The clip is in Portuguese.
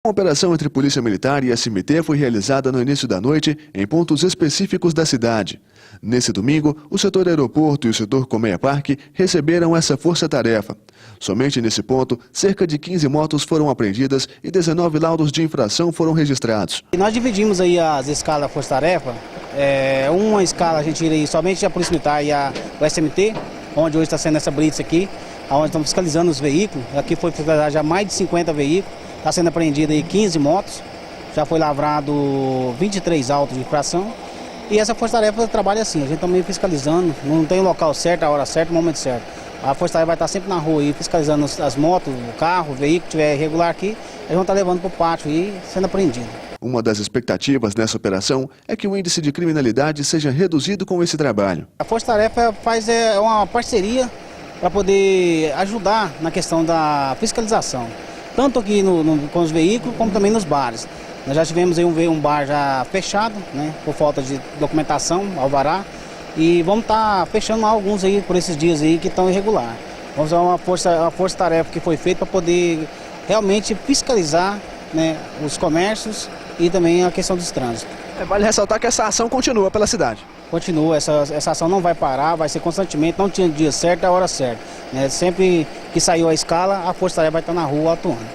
Uma operação entre Polícia Militar e SMT foi realizada no início da noite em pontos específicos da cidade. Nesse domingo, o setor aeroporto e o setor Colmeia Parque receberam essa força-tarefa. Somente nesse ponto, cerca de 15 motos foram apreendidas e 19 laudos de infração foram registrados. Nós dividimos aí as escalas da força-tarefa. Uma escala a gente irá somente a Polícia Militar e o SMT, onde hoje está sendo essa blitz aqui, onde estamos fiscalizando os veículos. Aqui foi fiscalizado já mais de 50 veículos. Está sendo apreendido aí 15 motos, já foi lavrado 23 autos de infração. E essa força-tarefa trabalha assim, a gente também fiscalizando, não tem o local certo, a hora certa, o momento certo. A força-tarefa vai estar sempre na rua aí, fiscalizando as motos, o carro, o veículo que estiver irregular aqui, eles vão estar levando para o pátio e sendo apreendido. Uma das expectativas nessa operação é que o índice de criminalidade seja reduzido com esse trabalho. A força-tarefa faz uma parceria para poder ajudar na questão da fiscalização. Tanto aqui com os veículos, como também nos bares. Nós já tivemos aí um bar já fechado, né, por falta de documentação, alvará, e vamos estar fechando alguns aí por esses dias aí que estão irregular. Vamos usar uma força-tarefa que foi feita para poder realmente fiscalizar, né, os comércios e também a questão dos trânsitos. Vale ressaltar que essa ação continua pela cidade. Continua, essa ação não vai parar, vai ser constantemente, não tinha dia certo, a hora certa. Né? Sempre que saiu a escala, a força-tarefa vai estar na rua atuando.